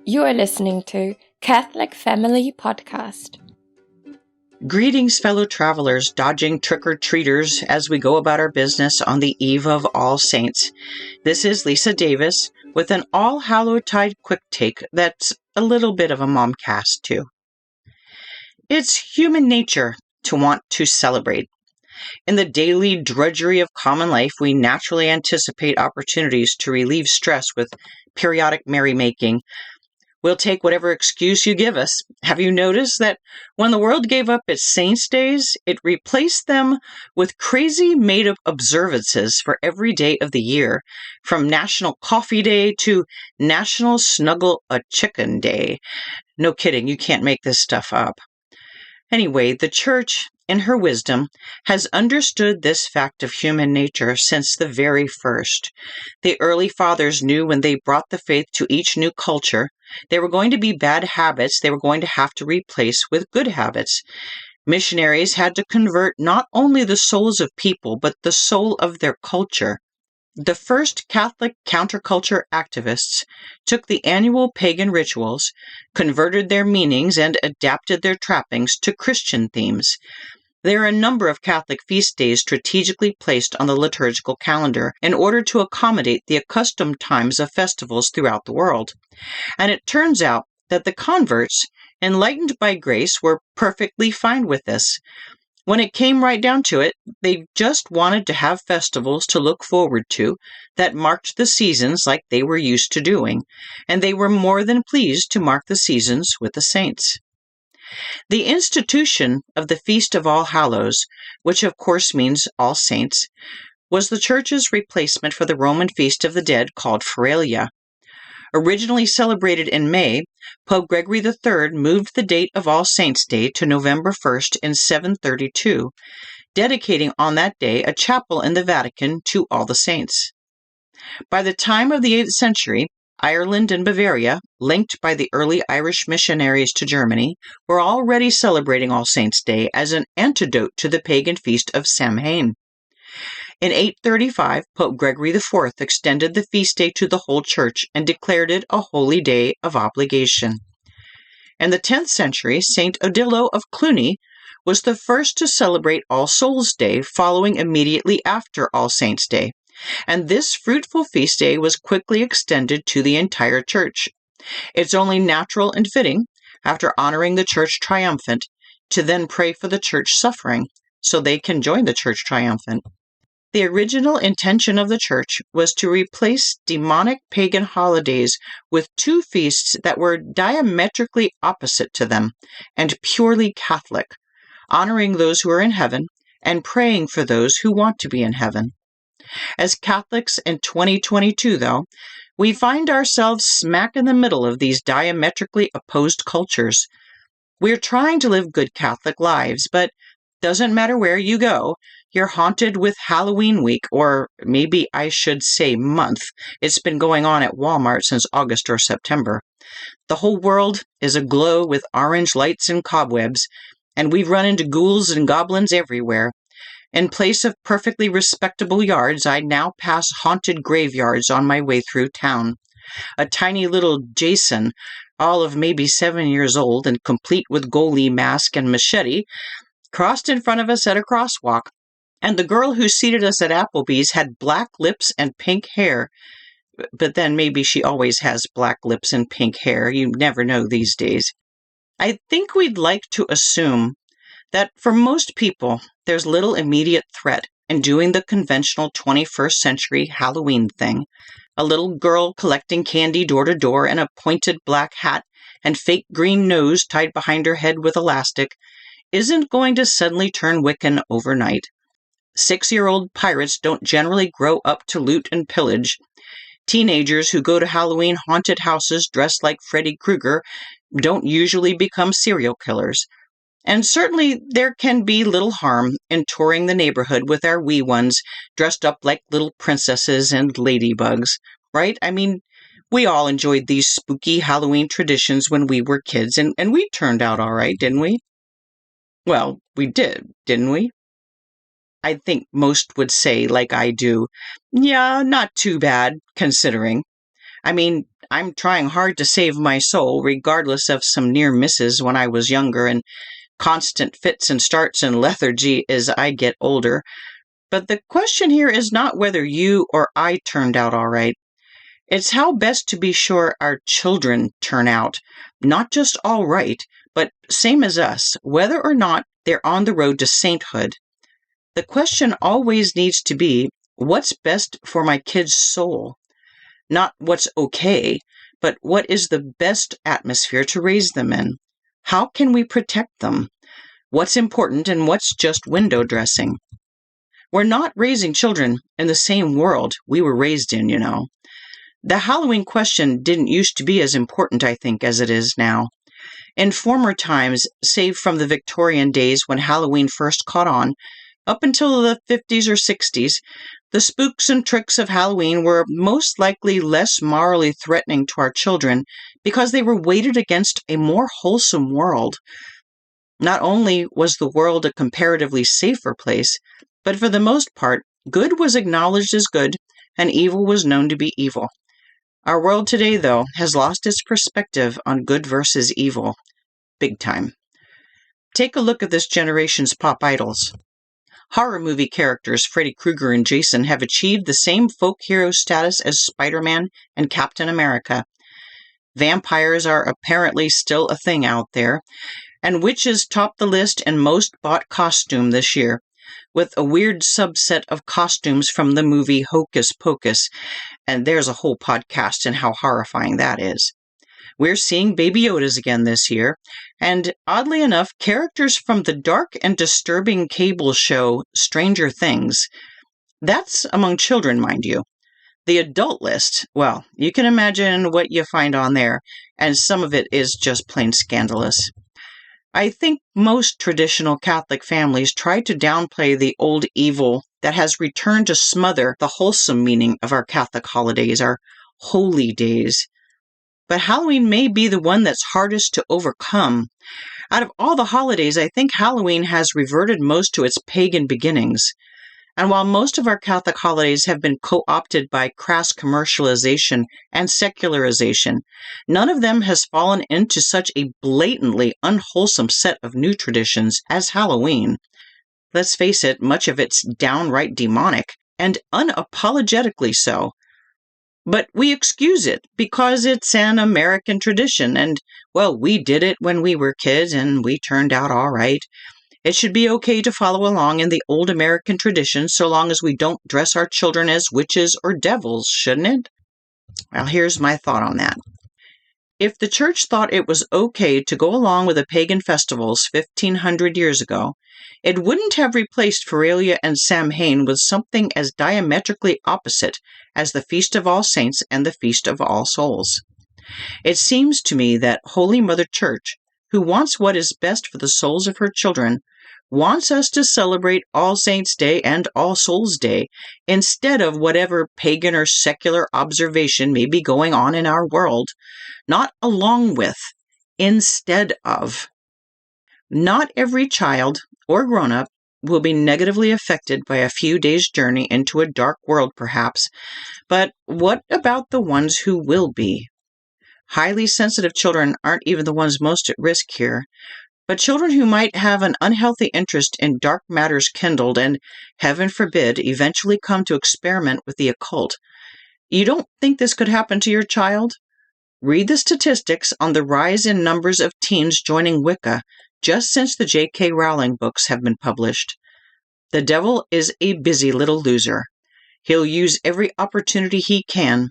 You are listening to Catholic Family Podcast. Greetings, fellow travelers, dodging trick-or-treaters as we go about our business on the eve of All Saints. This is Lisa Davis with an All-Hallowtide quick take that's a little bit of a momcast, too. It's human nature to want to celebrate. In the daily drudgery of common life, we naturally anticipate opportunities to relieve stress with periodic merrymaking. We'll take whatever excuse you give us. Have you noticed that when the world gave up its saints' days, it replaced them with crazy made-up observances for every day of the year, from National Coffee Day to National Snuggle a Chicken Day? No kidding, you can't make this stuff up. Anyway, the Church, in her wisdom, has understood this fact of human nature since the very first. The early fathers knew when they brought the faith to each new culture, there were going to be bad habits they were going to have to replace with good habits. Missionaries had to convert not only the souls of people, but the soul of their culture. The first Catholic counterculture activists took the annual pagan rituals, converted their meanings, and adapted their trappings to Christian themes. There are a number of Catholic feast days strategically placed on the liturgical calendar in order to accommodate the accustomed times of festivals throughout the world. And it turns out that the converts, enlightened by grace, were perfectly fine with this. When it came right down to it, they just wanted to have festivals to look forward to that marked the seasons like they were used to doing, and they were more than pleased to mark the seasons with the saints. The institution of the Feast of All Hallows, which of course means All Saints, was the Church's replacement for the Roman Feast of the Dead called Feralia. Originally celebrated in May, Pope Gregory III moved the date of All Saints' Day to November 1st in 732, dedicating on that day a chapel in the Vatican to all the saints. By the time of the 8th century, Ireland and Bavaria, linked by the early Irish missionaries to Germany, were already celebrating All Saints' Day as an antidote to the pagan feast of Samhain. In 835, Pope Gregory IV extended the feast day to the whole Church and declared it a holy day of obligation. In the 10th century, St. Odilo of Cluny was the first to celebrate All Souls' Day, following immediately after All Saints' Day, and this fruitful feast day was quickly extended to the entire Church. It's only natural and fitting, after honoring the Church triumphant, to then pray for the Church suffering, so they can join the Church triumphant. The original intention of the Church was to replace demonic pagan holidays with two feasts that were diametrically opposite to them and purely Catholic, honoring those who are in heaven and praying for those who want to be in heaven. As Catholics in 2022, though, we find ourselves smack in the middle of these diametrically opposed cultures. We're trying to live good Catholic lives, but doesn't matter where you go, you're haunted with Halloween week, or maybe I should say month. It's been going on at Walmart since August or September. The whole world is aglow with orange lights and cobwebs, and we've run into ghouls and goblins everywhere. In place of perfectly respectable yards, I now pass haunted graveyards on my way through town. A tiny little Jason, all of maybe 7 years old and complete with goalie mask and machete, crossed in front of us at a crosswalk. And the girl who seated us at Applebee's had black lips and pink hair. But then maybe she always has black lips and pink hair. You never know these days. I think we'd like to assume that for most people, there's little immediate threat in doing the conventional 21st century Halloween thing. A little girl collecting candy door to door in a pointed black hat and fake green nose tied behind her head with elastic isn't going to suddenly turn Wiccan overnight. 6-year-old pirates don't generally grow up to loot and pillage. Teenagers who go to Halloween haunted houses dressed like Freddy Krueger don't usually become serial killers. And certainly there can be little harm in touring the neighborhood with our wee ones dressed up like little princesses and ladybugs, right? I mean, we all enjoyed these spooky Halloween traditions when we were kids, and we turned out all right, didn't we? Well, we did, didn't we? I think most would say, like I do, yeah, not too bad, considering. I mean, I'm trying hard to save my soul, regardless of some near misses when I was younger and constant fits and starts and lethargy as I get older. But the question here is not whether you or I turned out all right. It's how best to be sure our children turn out, not just all right, but same as us, whether or not they're on the road to sainthood. The question always needs to be, what's best for my kid's soul? Not what's okay, but what is the best atmosphere to raise them in? How can we protect them? What's important and what's just window dressing? We're not raising children in the same world we were raised in, you know. The Halloween question didn't used to be as important, I think, as it is now. In former times, save from the Victorian days when Halloween first caught on, up until the 50s or 60s, the spooks and tricks of Halloween were most likely less morally threatening to our children because they were weighted against a more wholesome world. Not only was the world a comparatively safer place, but for the most part, good was acknowledged as good and evil was known to be evil. Our world today, though, has lost its perspective on good versus evil. Big time. Take a look at this generation's pop idols. Horror movie characters Freddy Krueger and Jason have achieved the same folk hero status as Spider-Man and Captain America. Vampires are apparently still a thing out there, and witches top the list in most bought costume this year, with a weird subset of costumes from the movie Hocus Pocus, and there's a whole podcast in how horrifying that is. We're seeing Baby Yodas again this year, and oddly enough, characters from the dark and disturbing cable show Stranger Things. That's among children, mind you. The adult list, well, you can imagine what you find on there, and some of it is just plain scandalous. I think most traditional Catholic families try to downplay the old evil that has returned to smother the wholesome meaning of our Catholic holidays, our holy days. But Halloween may be the one that's hardest to overcome. Out of all the holidays, I think Halloween has reverted most to its pagan beginnings. And while most of our Catholic holidays have been co-opted by crass commercialization and secularization, none of them has fallen into such a blatantly unwholesome set of new traditions as Halloween. Let's face it, much of it's downright demonic, and unapologetically so. But we excuse it because it's an American tradition, and, well, we did it when we were kids, and we turned out all right. It should be okay to follow along in the old American tradition so long as we don't dress our children as witches or devils, shouldn't it? Well, here's my thought on that. If the church thought it was okay to go along with the pagan festivals 1,500 years ago, it wouldn't have replaced Feralia and Samhain with something as diametrically opposite as the Feast of All Saints and the Feast of All Souls. It seems to me that Holy Mother Church, who wants what is best for the souls of her children, wants us to celebrate All Saints' Day and All Souls' Day instead of whatever pagan or secular observation may be going on in our world, not along with, instead of. Not every child or grown-up will be negatively affected by a few days' journey into a dark world, perhaps, but what about the ones who will be? Highly sensitive children aren't even the ones most at risk here, but children who might have an unhealthy interest in dark matters kindled and, heaven forbid, eventually come to experiment with the occult. You don't think this could happen to your child? Read the statistics on the rise in numbers of teens joining Wicca just since the J.K. Rowling books have been published. The devil is a busy little loser. He'll use every opportunity he can,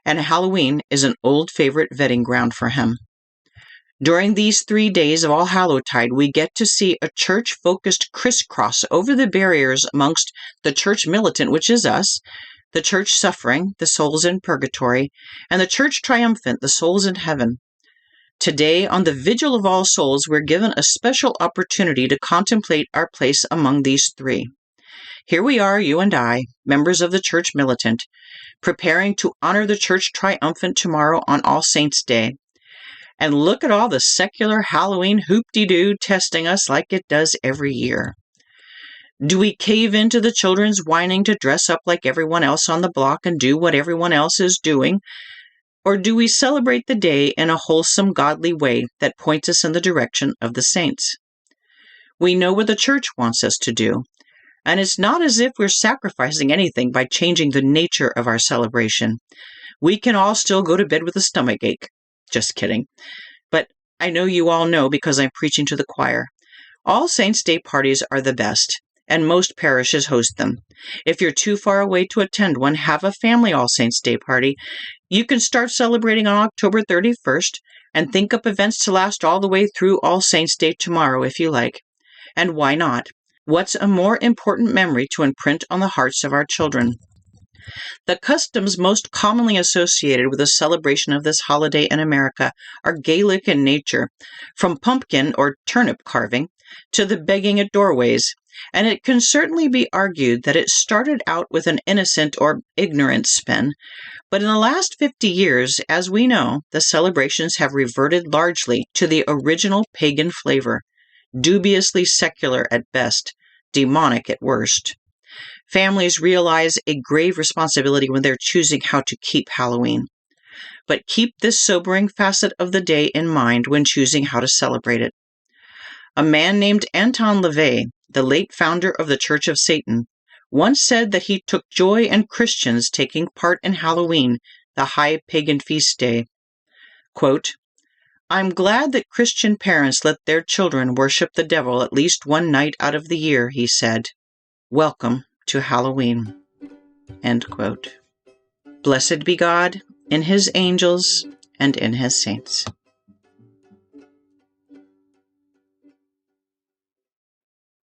and Halloween is an old favorite vetting ground for him. During these 3 days of All Hallowtide, we get to see a church-focused crisscross over the barriers amongst the church militant, which is us, the church suffering, the souls in purgatory, and the church triumphant, the souls in heaven. Today, on the Vigil of All Souls, we're given a special opportunity to contemplate our place among these three. Here we are, you and I, members of the church militant, preparing to honor the church triumphant tomorrow on All Saints' Day. And look at all the secular Halloween hoop-de-doo testing us like it does every year. Do we cave into the children's whining to dress up like everyone else on the block and do what everyone else is doing? Or do we celebrate the day in a wholesome, godly way that points us in the direction of the saints? We know what the church wants us to do, and it's not as if we're sacrificing anything by changing the nature of our celebration. We can all still go to bed with a stomachache. Just kidding. But I know you all know because I'm preaching to the choir. All Saints' Day parties are the best, and most parishes host them. If you're too far away to attend one, have a family All Saints' Day party. You can start celebrating on October 31st and think up events to last all the way through All Saints' Day tomorrow if you like. And why not? What's a more important memory to imprint on the hearts of our children? The customs most commonly associated with the celebration of this holiday in America are Gaelic in nature, from pumpkin or turnip carving to the begging at doorways, and it can certainly be argued that it started out with an innocent or ignorant spin, but in the last 50 years, as we know, the celebrations have reverted largely to the original pagan flavor, dubiously secular at best, demonic at worst. Families realize a grave responsibility when they're choosing how to keep Halloween. But keep this sobering facet of the day in mind when choosing how to celebrate it. A man named Anton LaVey, the late founder of the Church of Satan, once said that he took joy in Christians taking part in Halloween, the high pagan feast day. Quote, "I'm glad that Christian parents let their children worship the devil at least one night out of the year," he said. "Welcome to Halloween." End quote. Blessed be God in his angels and in his saints.